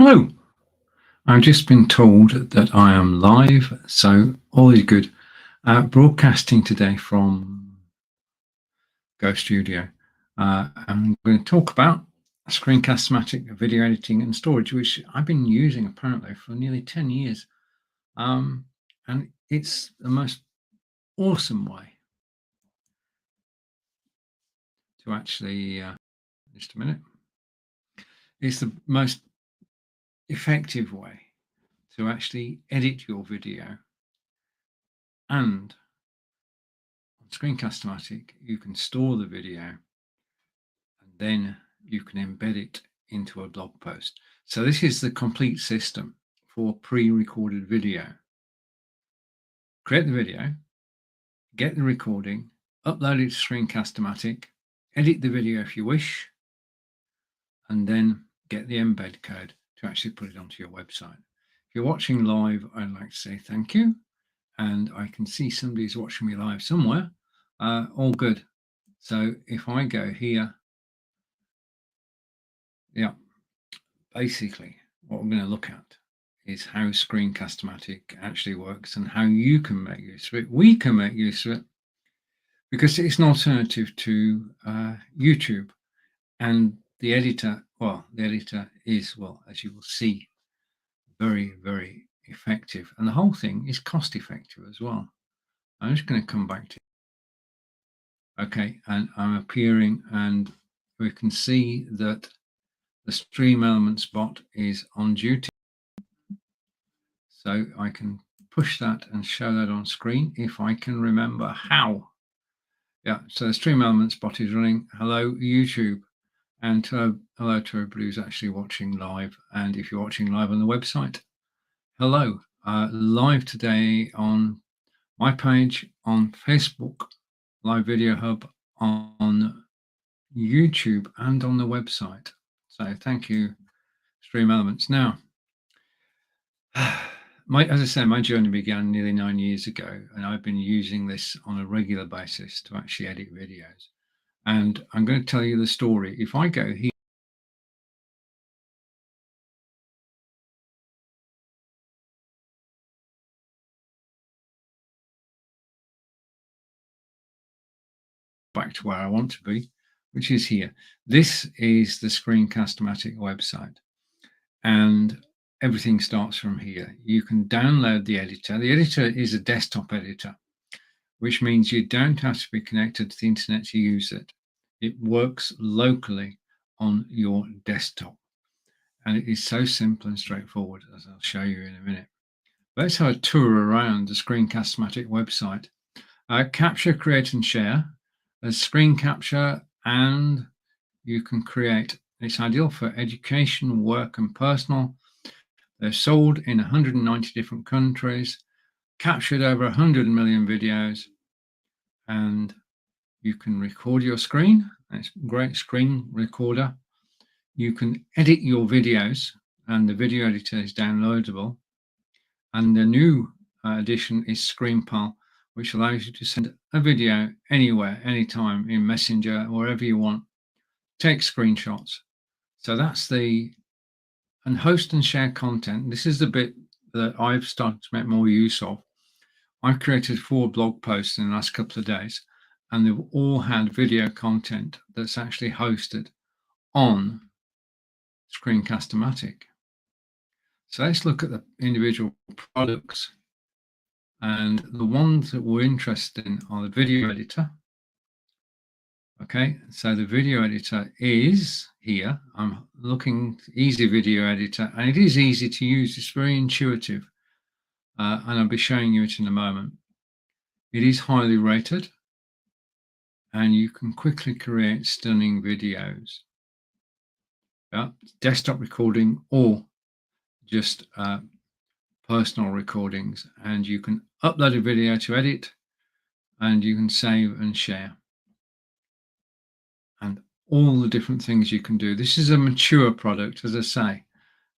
Hello. I've just been told that I am live, so all is good. Broadcasting today from GoStudio. I'm going to talk about Screencast-O-Matic video editing and storage, which I've been using apparently for nearly 10 years. And it's the most awesome way to actually, just a minute, it's the most effective way to actually edit your video. And on Screencast-O-Matic, you can store the video and then you can embed it into a blog post. So this is the complete system for pre-recorded video. Create the video, get the recording, upload it to Screencast-O-Matic, edit the video if you wish, and then get the embed code to actually put it onto your website. If you're watching live, I'd like to say thank you. And I can see somebody's watching me live somewhere. All good. So if I go here, yeah, basically what we're going to look at is how Screencast-O-Matic actually works and how you can make use of it. We can make use of it because it's an alternative to YouTube. And the editor, the editor is, as you will see, very, very effective. And the whole thing is cost effective as well. I'm just going to come back to it. Okay, and I'm appearing and we can see that the Stream Elements bot is on duty. So I can push that and show that on screen if I can remember how. Yeah, so the Stream Elements bot is running. Hello, YouTube. And hello to everybody who's actually watching live. And if you're watching live on the website, hello. Live today on my page, on Facebook, Live Video Hub, on YouTube, and on the website. So thank you, Stream Elements. Now, as I said, my journey began nearly 9 years ago, and I've been using this on a regular basis to actually edit videos. And I'm going to tell you the story. If I go here, back to where I want to be, which is here. This is the Screencast-O-Matic website, and everything starts from here. You can download the editor. The editor is a desktop editor, which means you don't have to be connected to the internet to use it. It works locally on your desktop. And it is so simple and straightforward, as I'll show you in a minute. Let's have a tour around the Screencast-O-Matic website. Capture, create, and share. There's screen capture, and you can create. It's ideal for education, work, and personal. They're sold in 190 different countries, captured over 100 million videos, and you can record your screen. It's a great screen recorder. You can edit your videos, and the video editor is downloadable. And the new addition is ScreenPal, which allows you to send a video anywhere, anytime, in Messenger, wherever you want. Take screenshots. So that's and host and share content. This is the bit that I've started to make more use of. I've created 4 blog posts in the last couple of days, and they've all had video content that's actually hosted on Screencast-O-Matic. So let's look at the individual products. And the ones that we're interested in are the video editor. Okay, so the video editor is here. I'm looking easy video editor, and it is easy to use. It's very intuitive, and I'll be showing you it in a moment. It is highly rated, and you can quickly create stunning videos. Yeah, desktop recording or just personal recordings, and you can upload a video to edit, and you can save and share, and all the different things you can do. This is a mature product, as I say,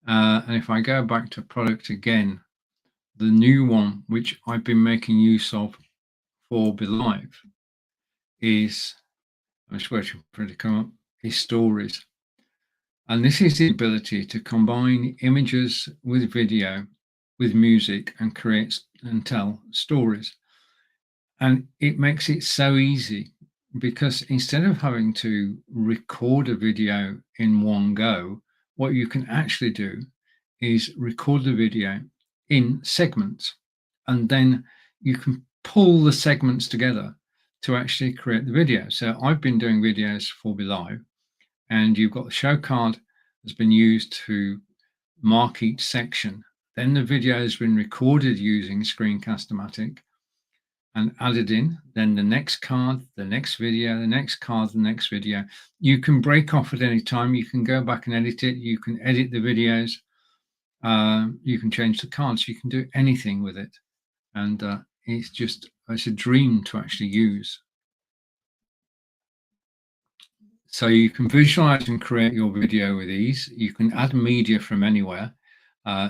and if I go back to product again, the new one which I've been making use of for Be Live is, I'm just waiting for it to come up, is stories. And this is the ability to combine images with video, with music, and create and tell stories. And it makes it so easy because instead of having to record a video in one go, what you can actually do is record the video in segments, and then you can pull the segments together to actually create the video. So I've been doing videos for Be Live, and you've got the show card that's been used to mark each section. Then the video has been recorded using Screencast-O-Matic and added in, then the next card, the next video, the next card, the next video. You can break off at any time. You can go back and edit it. You can edit the videos. You can change the cards. You can do anything with it. And it's a dream to actually use. So you can visualize and create your video with ease. You can add media from anywhere.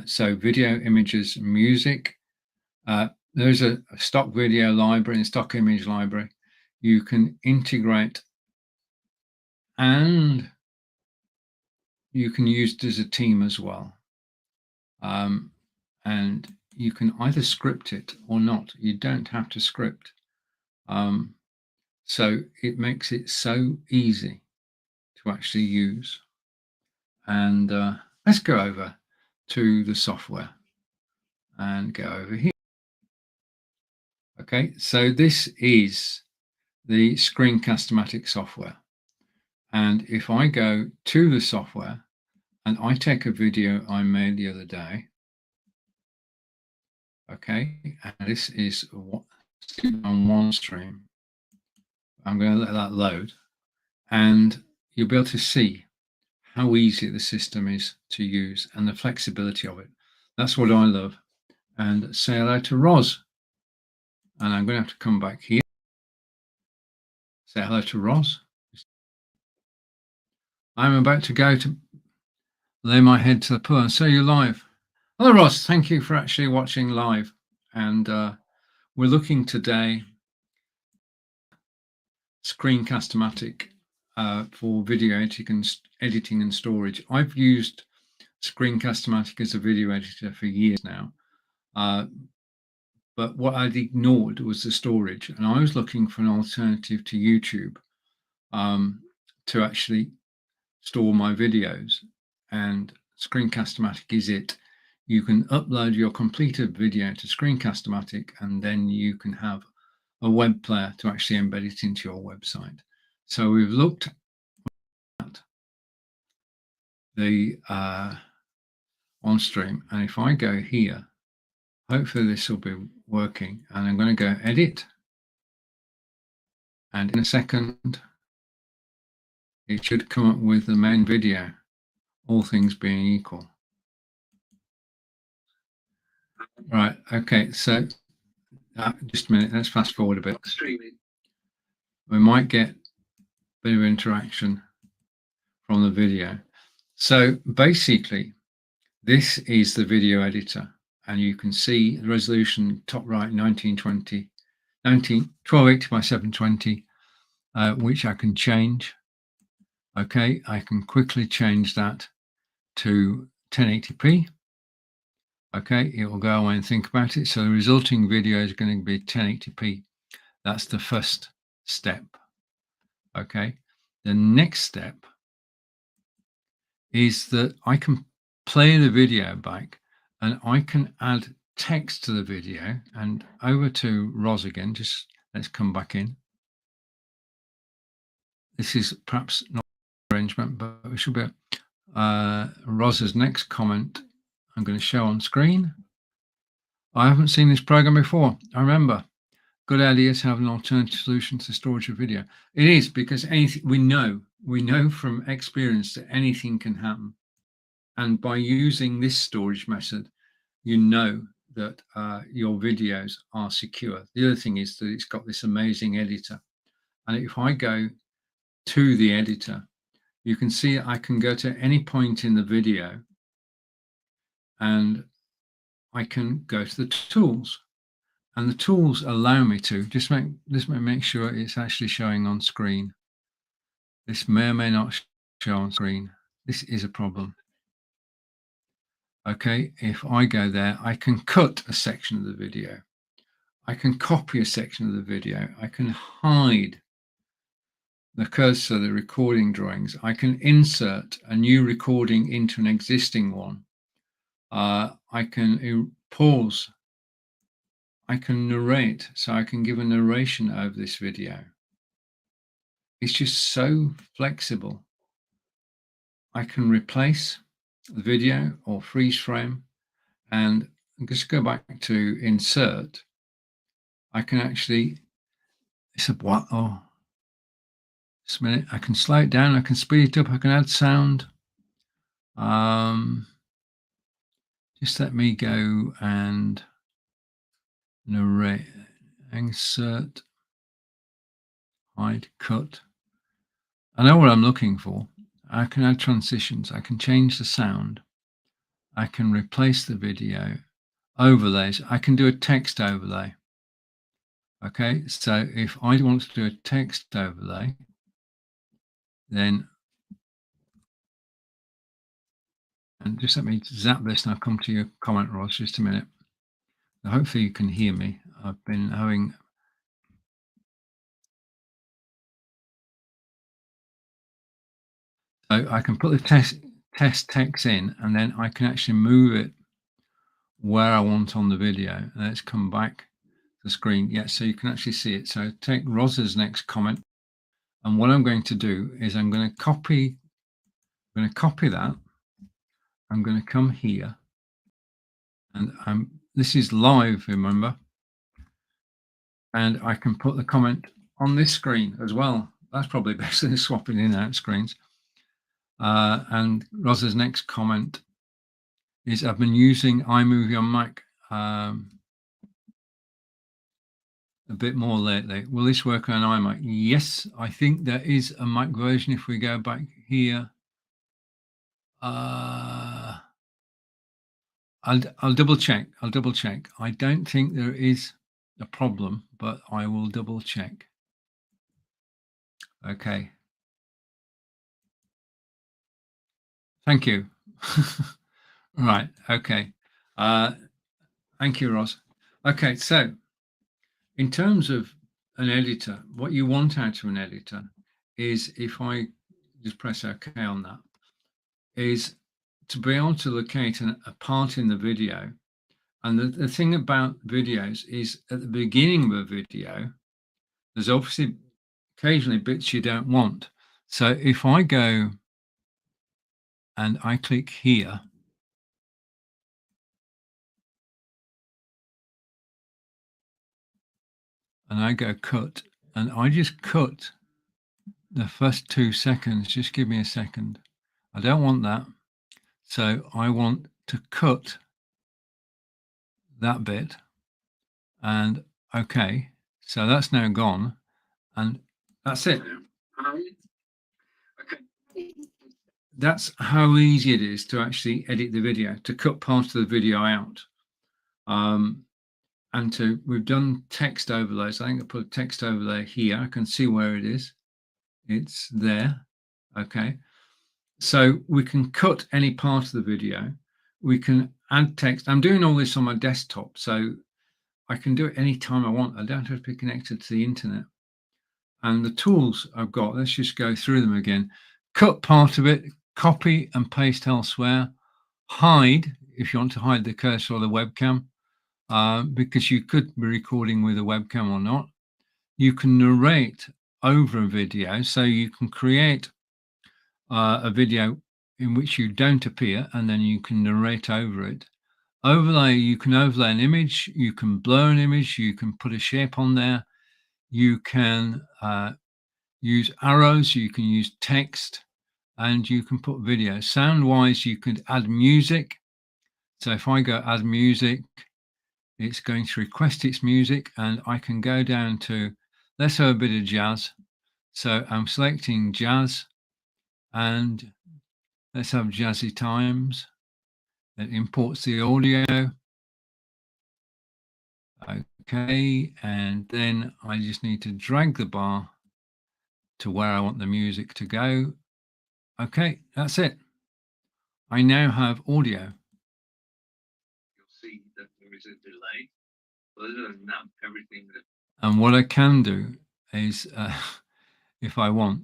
So video, images, music. There's a stock video library and stock image library. You can integrate, and you can use it as a team as well. And you can either script it or not. You don't have to script. So it makes it so easy to actually use. And let's go over to the software and go over here. Okay, so this is the Screencast-O-Matic software. And if I go to the software and I take a video I made the other day, okay, and this is on one stream, I'm going to let that load, and you'll be able to see how easy the system is to use and the flexibility of it. That's what I love. And say hello to Roz. And I'm going to have to come back here. Say hello to Roz. I'm about to go to lay my head to the pillow and say you're live. Hello, Roz. Thank you for actually watching live. And we're looking today Screencast-O-Matic for video editing and storage. I've used Screencast-O-Matic as a video editor for years now. But what I'd ignored was the storage, and I was looking for an alternative to YouTube to actually store my videos, and Screencast-O-Matic is it. You can upload your completed video to Screencast-O-Matic, and then you can have a web player to actually embed it into your website. So we've looked at the on stream, and if I go here, hopefully this will be working, and I'm going to go edit, and in a second it should come up with the main video, all things being equal. Right, okay, so just a minute, let's fast forward a bit. Streaming. We might get a bit of interaction from the video. So basically, this is the video editor, and you can see the resolution top right 1280 by 720, which I can change. Okay, I can quickly change that to 1080p. Okay, it will go away and think about it. So the resulting video is going to be 1080p. That's the first step. Okay, the next step is that I can play the video back, and I can add text to the video. And over to Roz again, just let's come back in. This is perhaps not arrangement, but we should be Roz's next comment I'm going to show on screen. I haven't seen this program before. I remember. Good idea to have an alternative solution to storage of video. It is, because anything we know from experience that anything can happen. And by using this storage method, you know that your videos are secure. The other thing is that it's got this amazing editor. And if I go to the editor, you can see I can go to any point in the video, and I can go to the tools, and the tools allow me to just make sure it's actually showing on screen. This may or may not show on screen. This is a problem. Okay, if I go there, I can cut a section of the video. I can copy a section of the video. I can hide the cursor, the recording drawings. I can insert a new recording into an existing one. I can pause. I can narrate, so I can give a narration over this video. It's just so flexible. I can replace the video or freeze frame, and just go back to insert. I can actually, it's a what? Oh, just a minute. I can slow it down. I can speed it up. I can add sound. Just let me go and narrate, insert, hide, cut. I know what I'm looking for. I can add transitions. I can change the sound. I can replace the video, overlays. I can do a text overlay. Okay, so if I want to do a text overlay, then, and just let me zap this and I'll come to your comment, Ross, just a minute. Hopefully you can hear me. I've been having, so I can put the test text in, and then I can actually move it where I want on the video. And let's come back to the screen. Yeah, so you can actually see it. So take Roz's next comment, and what I'm going to do is I'm going to copy that. I'm going to come here, and this is live, remember, and I can put the comment on this screen as well. That's probably better than swapping in and out screens. And Roz's next comment is, I've been using iMovie on Mac a bit more lately. Will this work on iMac? Yes, I think there is a Mac version. If we go back here, I'll double check. I don't think there is a problem, but I will double check. Okay. Thank you. Right. Okay. Thank you, Ross. Okay. So in terms of an editor, what you want out of an editor is, if I just press OK on that, is to be able to locate a part in the video. And the thing about videos is, at the beginning of a video, there's obviously occasionally bits you don't want. So if I go and I click here, and I go cut, and I just cut the first 2 seconds. Just give me a second. I don't want that. So I want to cut that bit, and okay, so that's now gone, and that's it. Okay. That's how easy it is to actually edit the video, to cut part of the video out. And we've done text overlays. I think I put a text overlay here. I can see where it is. It's there. Okay. So we can cut any part of the video. We can add text. I'm doing all this on my desktop, so I can do it anytime I want. I don't have to be connected to the internet. And the tools I've got, let's just go through them again. Cut part of it, copy and paste elsewhere. Hide, if you want to hide the cursor or the webcam, because you could be recording with a webcam or not. You can narrate over a video, so you can create a video in which you don't appear, and then you can narrate over it. Overlay, you can overlay an image, you can blur an image, you can put a shape on there, you can use arrows, you can use text, and you can put video. Sound wise, you could add music. So if I go add music, it's going to request its music, and I can go down to, let's have a bit of jazz. So I'm selecting jazz, and let's have Jazzy Times. It imports the audio. Okay, and then I just need to drag the bar to where I want the music to go. Okay, that's it. I now have audio. You'll see that there is a delay. But other than that, everything that. And what I can do is, if I want,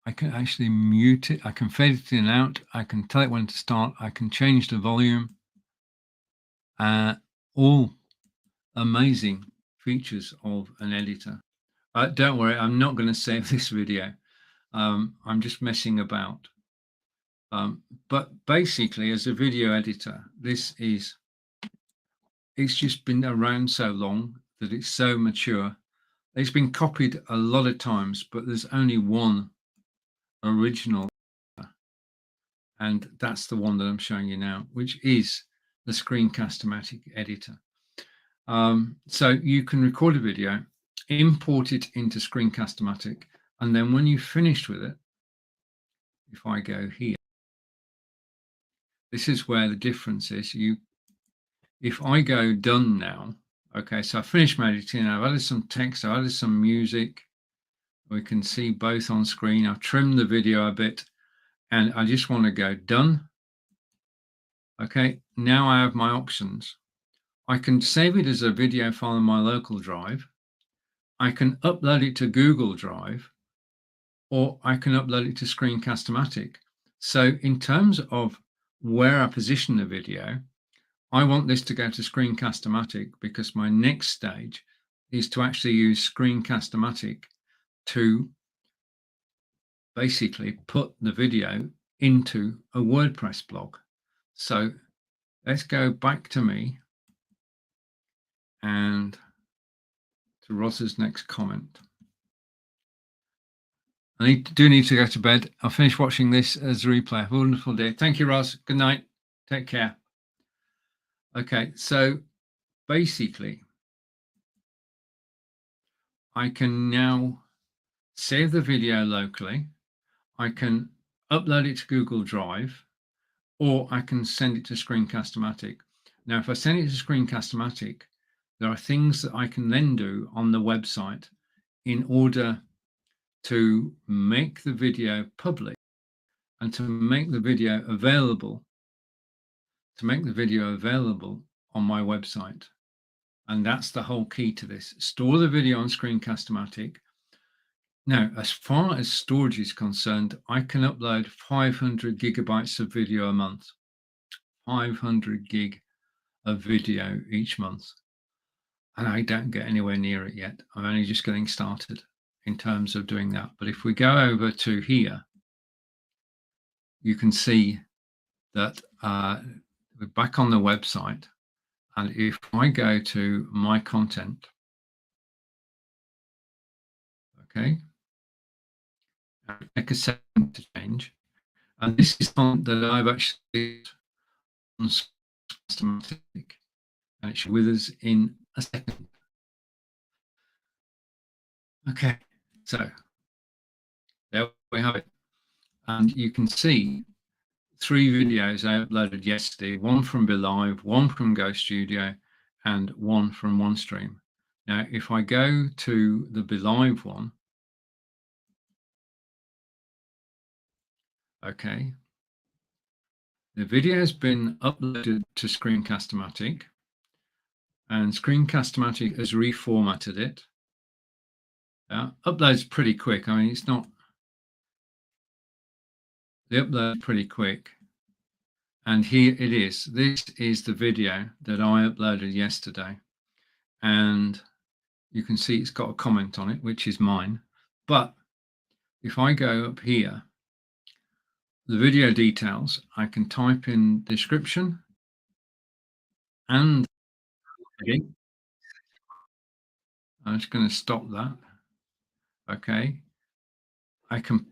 I can actually mute it. I can fade it in and out. I can tell it when to start. I can change the volume. All amazing features of an editor. Don't worry, I'm not going to save this video. I'm just messing about. But basically, as a video editor, it's just been around so long that it's so mature. It's been copied a lot of times, but there's only one original, and that's the one that I'm showing you now, which is the Screencast-O-Matic editor. So you can record a video, import it into Screencast-O-Matic, and then when you've finished with it, if I go here, this is where the difference is. If I go done now, okay, so I finished my editing, I've added some text, I've added some music. We can see both on screen. I've trimmed the video a bit, and I just want to go done. Okay, now I have my options. I can save it as a video file in my local drive. I can upload it to Google Drive, or I can upload it to Screencast-O-Matic. So in terms of where I position the video, I want this to go to Screencast-O-Matic because my next stage is to actually use Screencast-O-Matic to basically put the video into a WordPress blog. So let's go back to me and to Ross's next comment. I do need to go to bed. I'll finish watching this as a replay. Have a wonderful day. Thank you, Ross. Good night. Take care. Okay, so basically, I can now save the video locally. I can upload it to Google Drive, or I can send it to Screencast-O-Matic. Now, if I send it to Screencast-O-Matic, there are things that I can then do on the website in order to make the video public and to make the video available, on my website. And that's the whole key to this. Store the video on Screencast-O-Matic. Now, as far as storage is concerned, I can upload 500 gigabytes of video a month, 500 gig of video each month. And I don't get anywhere near it yet. I'm only just getting started in terms of doing that. But if we go over to here, you can see that we're back on the website. And if I go to my content, okay, take a second to change. And this is one that I've actually on Screencast-O-Matic, and it's with us in a second. Okay, so there we have it. And you can see 3 videos I uploaded yesterday, one from BeLive, one from GoStudio, and one from OneStream. Now, if I go to the BeLive one, okay, the video has been uploaded to Screencast-O-Matic, and Screencast-O-Matic has reformatted it. Upload's pretty quick. I mean, it's not, the upload pretty quick. And here it is. This is the video that I uploaded yesterday. And you can see it's got a comment on it, which is mine. But if I go up here, the video details, I can type in description and I'm just going to stop that. Okay. I can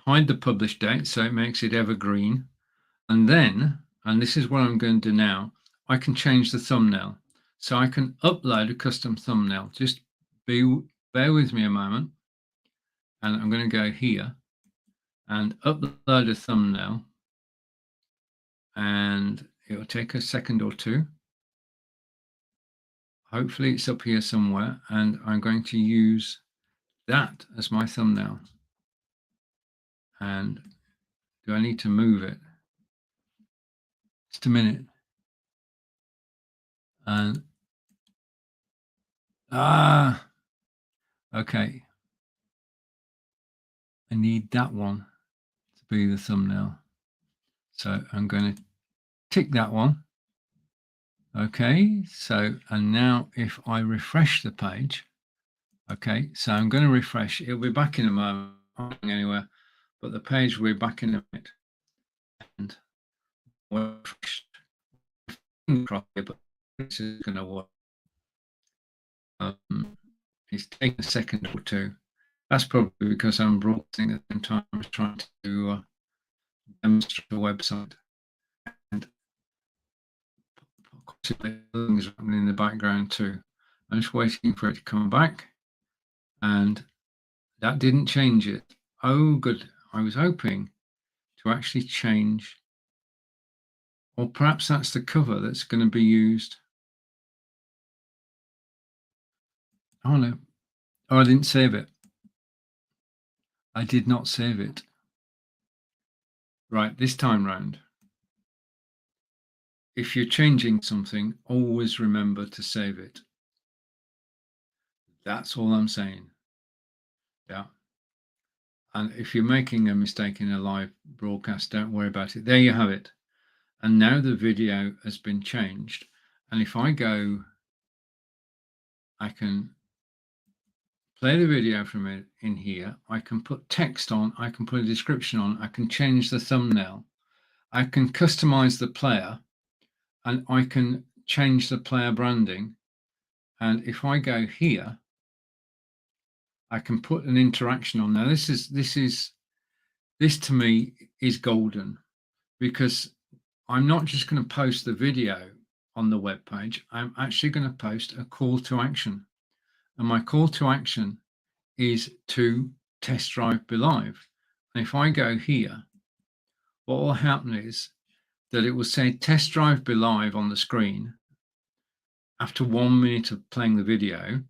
hide the publish date, so it makes it evergreen. And then, and this is what I'm going to do now, I can change the thumbnail. So I can upload a custom thumbnail. Just bear with me a moment. And I'm going to go here and upload a thumbnail. And it will take a second or two. Hopefully it's up here somewhere. And I'm going to use that as my thumbnail. And Do I need to move it? Just a minute. And okay. I need that one to be the thumbnail. So I'm going to tick that one. Okay, so, and now if I refresh the page, okay, so I'm going to refresh. It'll be back in a moment, not going anywhere, but the page will be back in a minute. And we're but this is going to work. It's taking a second or two. That's probably because I'm broadcasting at the same time as trying to demonstrate the website. And things happening in the background too. I'm just waiting for it to come back, and that didn't change it. Oh, good. I was hoping to actually change, or perhaps that's the cover that's going to be used. Oh no. Oh, I didn't save it. I did not save it. Right, this time round, if you're changing something, always remember to save it. That's all I'm saying. Yeah. And if you're making a mistake in a live broadcast, don't worry about it. There you have it. And now the video has been changed. And if I go, I can play the video from it in here. I can put text on, I can put a description on, I can change the thumbnail. I can customize the player, and I can change the player branding. And if I go here, I can put an interaction on. Now this to me is golden, because I'm not just going to post the video on the web page. I'm actually going to post a call to action. And my call to action is to test drive Be Live. And if I go here, what will happen is that it will say test drive Be Live on the screen. After 1 minute of playing the video,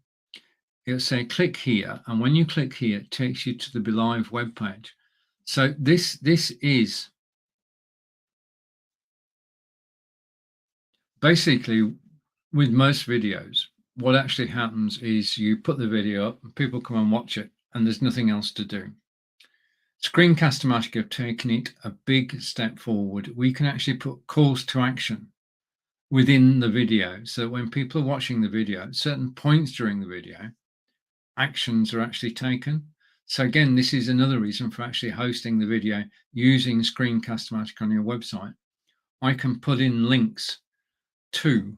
it'll say click here. And when you click here, it takes you to the Be Live web page. So this is basically, with most videos, what actually happens is you put the video up and people come and watch it, and there's nothing else to do. Screencast-O-Matic have taken it a big step forward. We can actually put calls to action within the video, so when people are watching the video, at certain points during the video, actions are actually taken. So again, this is another reason for actually hosting the video using Screencast-O-Matic on your website. I can put in links to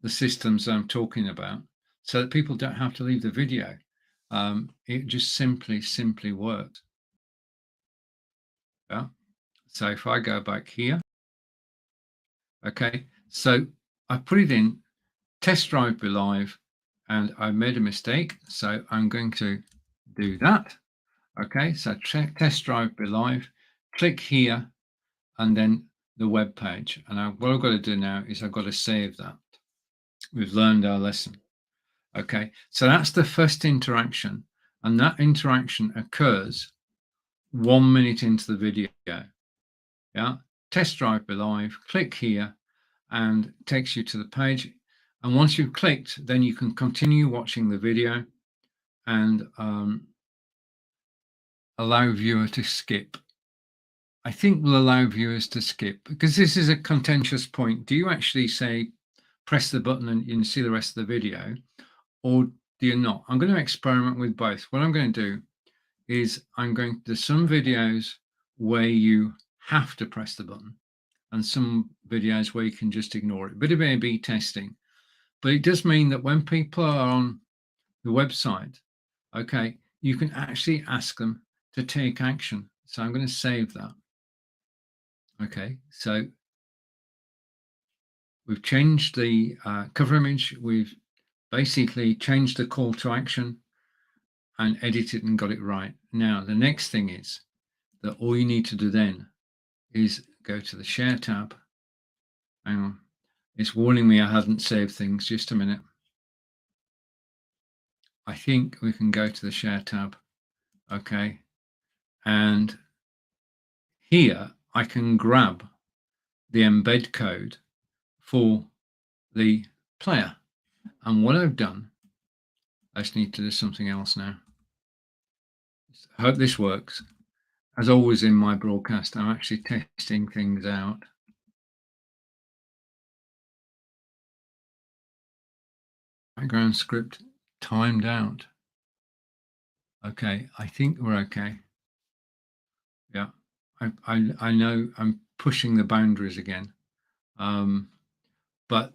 the systems I'm talking about, so that people don't have to leave the video. It just simply works. Yeah. So if I go back here, okay, so I put it in test drive Be Live, and I made a mistake, so I'm going to do that. Okay, so test drive Be Live, click here, and then the web page. And what I've got to do now is I've got to save that. We've learned our lesson. Okay, so that's the first interaction, and that interaction occurs 1 minute into the video. Yeah, test drive Be Live, click here, and it takes you to the page. And once you've clicked, then you can continue watching the video and allow viewer to skip. I think we'll allow viewers to skip, because this is a contentious point. Do you actually say press the button and you can see the rest of the video, or do you not? I'm going to experiment with both. What I'm going to do is there's some videos where you have to press the button, and some videos where you can just ignore it. Bit of A/B testing, but it does mean that when people are on the website, okay, you can actually ask them to take action. So I'm going to save that. Okay, so we've changed the cover image. We've basically changed the call to action and edited and got it right. Now, the next thing is that all you need to do then is go to the Share tab. Hang on. It's warning me I hadn't saved things. Just a minute. I think we can go to the Share tab. Okay. And Here I can grab the embed code for the player. And what I've done, I just need to do something else now. I hope this works. As always in my broadcast, I'm actually testing things out. Background script timed out. Okay, I think we're okay. Yeah, I know I'm pushing the boundaries again. But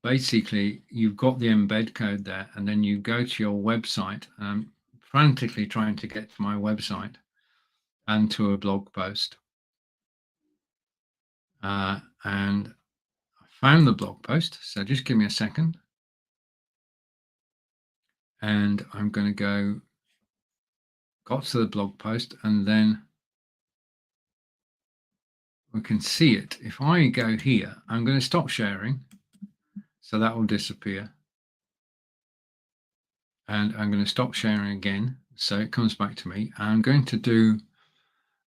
basically you've got the embed code there, and then you go to your website. And I'm frantically trying to get to my website and to a blog post. And I found the blog post, so just give me a second. And I'm going to got to the blog post, and then we can see it. If I go here, I'm going to stop sharing, so that will disappear. And I'm going to stop sharing again, so it comes back to me. I'm going to do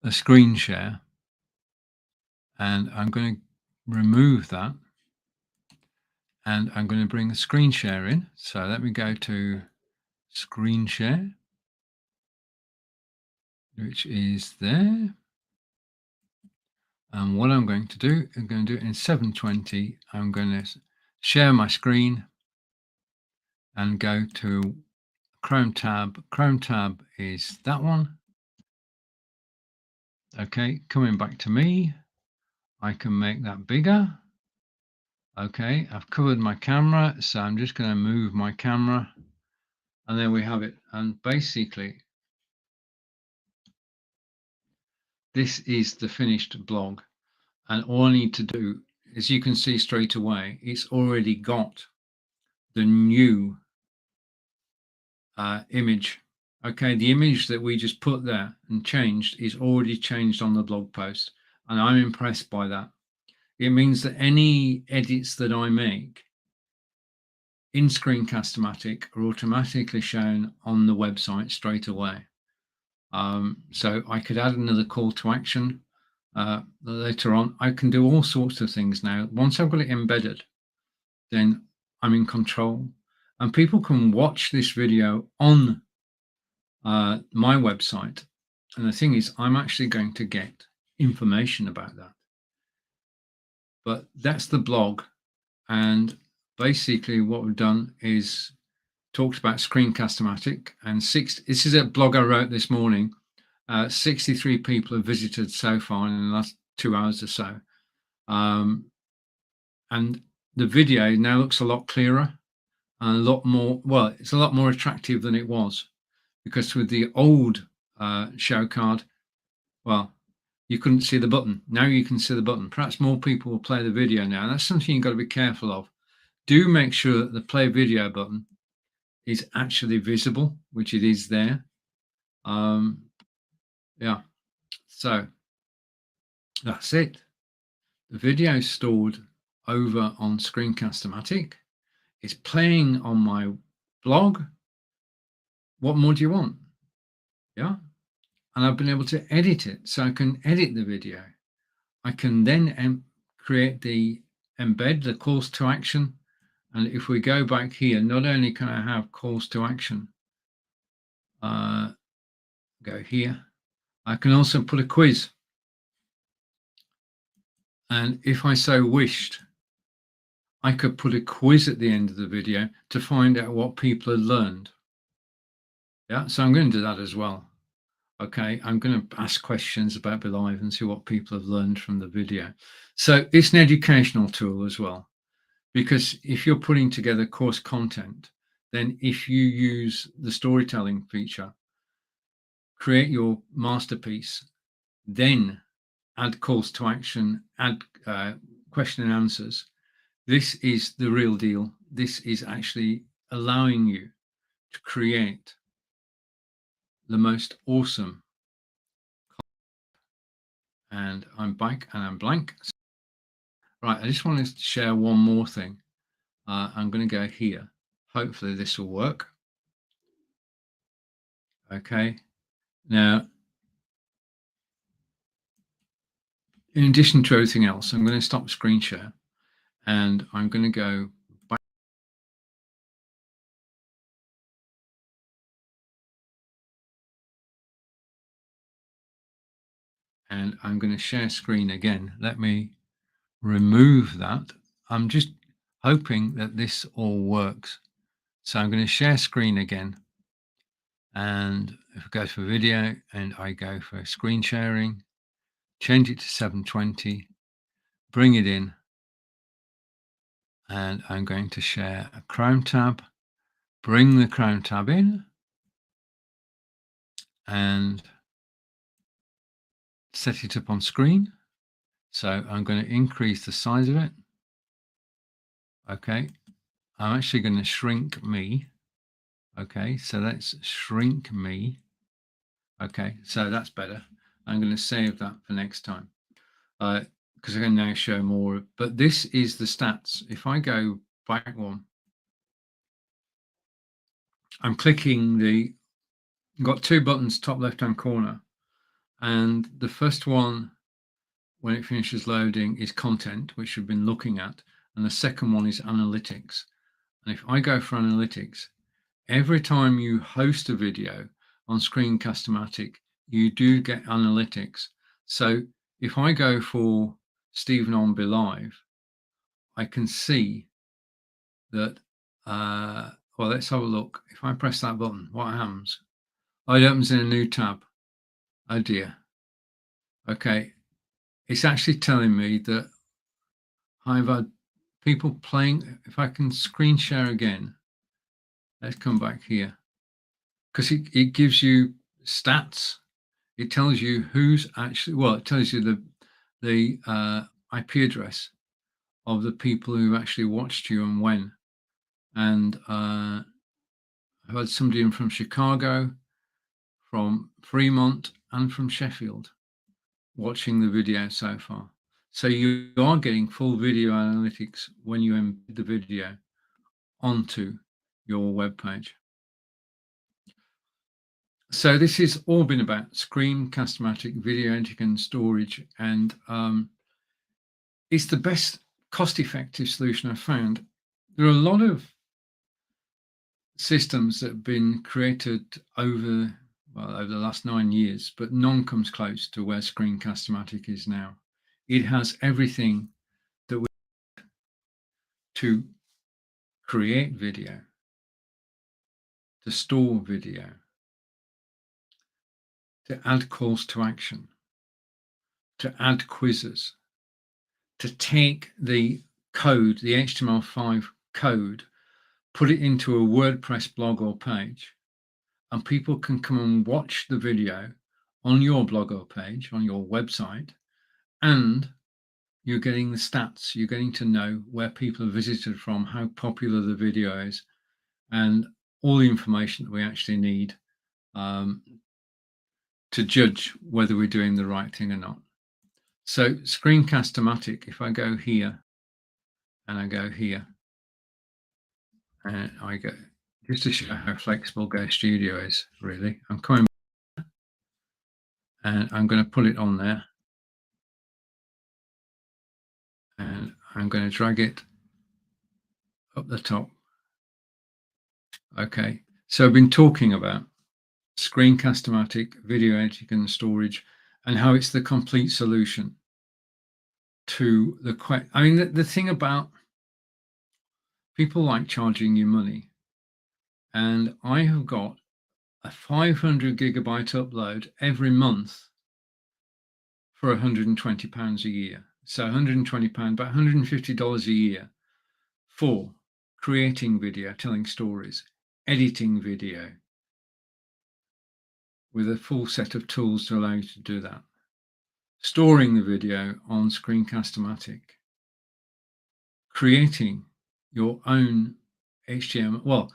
a screen share, and I'm going to remove that, and I'm going to bring the screen share in. So let me go to screen share, which is there. And what I'm going to do, I'm going to do it in 720. I'm going to share my screen and go to Chrome tab. Chrome tab is that one. Okay, coming back to me, I can make that bigger. Okay, I've covered my camera, so I'm just going to move my camera, and there we have it. And basically, this is the finished blog. And all I need to do, as you can see straight away, it's already got the new image. Okay, the image that we just put there and changed is already changed on the blog post, and I'm impressed by that. It means that any edits that I make in Screencast-O-Matic are automatically shown on the website straight away. So I could add another call to action later on. I can do all sorts of things now. Once I've got it embedded, then I'm in control, and people can watch this video on my website. And the thing is, I'm actually going to get information about that. But that's the blog. And basically what we've done is talked about Screencast-O-Matic, and this is a blog I wrote this morning. 63 people have visited so far in the last 2 hours or so. And the video now looks a lot clearer and a lot more, well, it's a lot more attractive than it was, because with the old show card, well, you couldn't see the button. Now you can see the button. Perhaps more people will play the video now. That's something you've got to be careful of. Do make sure that the play video button is actually visible, which it is there. Yeah, so that's it. The video is stored over on Screencast-O-Matic. It's playing on my blog. What more do you want? Yeah, and I've been able to edit it, so I can edit the video. I can then create the embed, the calls to action. And if we go back here, not only can I have calls to action, go here, I can also put a quiz. And if I so wished, I could put a quiz at the end of the video to find out what people had learned. Yeah, so I'm going to do that as well. Okay, I'm going to ask questions about Be Live and see what people have learned from the video. So it's an educational tool as well, because if you're putting together course content, then if you use the storytelling feature, create your masterpiece, then add calls to action, add question and answers. This is the real deal. This is actually allowing you to create the most awesome. And I'm back and I'm blank. Right, I just wanted to share one more thing. I'm going to go here. Hopefully this will work. Okay. Now, In addition to everything else, I'm going to stop screen share and I'm going to go back and I'm going to share screen again. Let me remove that. I'm just hoping that this all works. So I'm going to share screen again. And if I go for video and I go for screen sharing, change it to 720, bring it in, and I'm going to share a Chrome tab, bring the Chrome tab in, and set it up on screen. So I'm going to increase the size of it. Okay, I'm actually going to shrink me. Okay, so let's shrink me. Okay, so that's better. I'm going to save that for next time because I can now show more. But this is the stats. If I go back one, I'm clicking the, got two buttons top left-hand corner. And the first one, when it finishes loading, is content, which we've been looking at. And the second one is analytics. And if I go for analytics, every time you host a video on Screencast-O-Matic, you do get analytics. So if I go for Stephen on Be Live, I can see that, well, let's have a look. If I press that button, what happens? Oh, it opens in a new tab. Oh dear. Okay. It's actually telling me that I've had people playing. If I can screen share again, let's come back here. Because it gives you stats. It tells you who's actually, well, it tells you the IP address of the people who actually watched you and when. And I've had somebody in from Chicago, from Fremont, and from Sheffield watching the video so far. So you are getting full video analytics when you embed the video onto your web page. So this has all been about Screencast-O-Matic video editing and storage, and it's the best cost-effective solution I've found. There are a lot of systems that have been created over the last 9 years, but none comes close to where Screencast-O-Matic is now. It has everything that we need to create video, to store video, to add calls to action, to add quizzes, to take the code, the HTML5 code, put it into a WordPress blog or page, and people can come and watch the video on your blog or page, on your website, and you're getting the stats. You're getting to know where people have visited from, how popular the video is, and all the information that we actually need to judge whether we're doing the right thing or not. So Screencast-O-Matic, if I go here and I go here and I go, just to show how flexible GoStudio is, really, I'm coming and I'm going to put it on there and I'm going to drag it up the top. Okay, so I've been talking about Screencast-O-Matic, video editing and storage, and how it's the complete solution to the question. I mean, the thing about people like charging you money, and I have got a 500 gigabyte upload every month for £120 a year. So £120, about $150 a year for creating video, telling stories, editing video with a full set of tools to allow you to do that, storing the video on Screencast-O-Matic, creating your own HTML, well,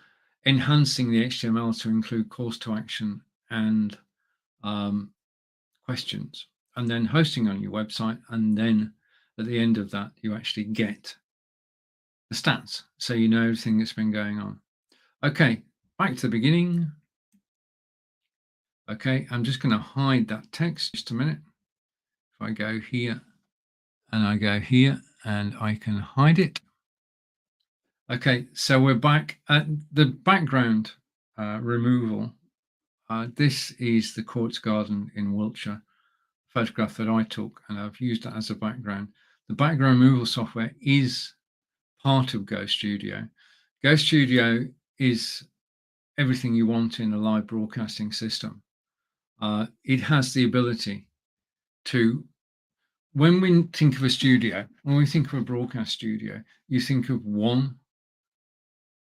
enhancing the HTML to include calls to action and questions, and then hosting on your website. And then at the end of that, you actually get the stats. So you know everything that's been going on. Okay, back to the beginning. Okay, I'm just going to hide that text just a minute. If I go here and I go here and I can hide it. Okay, so we're back at the background removal. This is the Courts Garden in Wiltshire photograph that I took, and I've used that as a background. The background removal software is part of GoStudio. GoStudio is everything you want in a live broadcasting system. It has the ability to, when we think of a studio, when we think of a broadcast studio, you think of one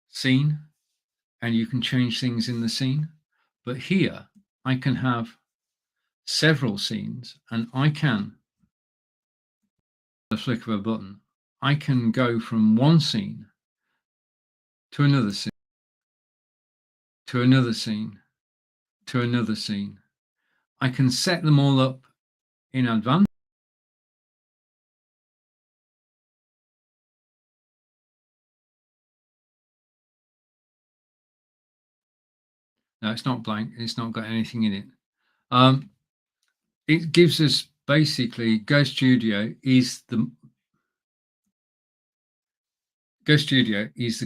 scene and you can change things in the scene. But here I can have several scenes, and I can, the flick of a button, I can go from one scene to another scene, to another scene, to another scene. I can set them all up in advance. No, it's not blank. It's not got anything in it. It gives us basically GoStudio is the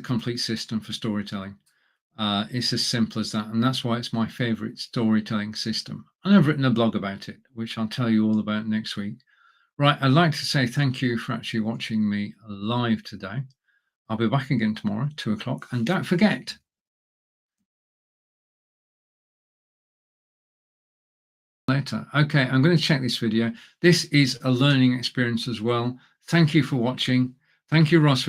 complete system for storytelling. It's as simple as that, and that's why it's my favorite storytelling system. And I've written a blog about it, which I'll tell you all about next week. Right, I'd like to say thank you for actually watching me live today. I'll be back again tomorrow, 2 o'clock, and don't forget, later. Okay, I'm going to check this video. This is a learning experience as well. Thank you for watching. Thank you, Ross, for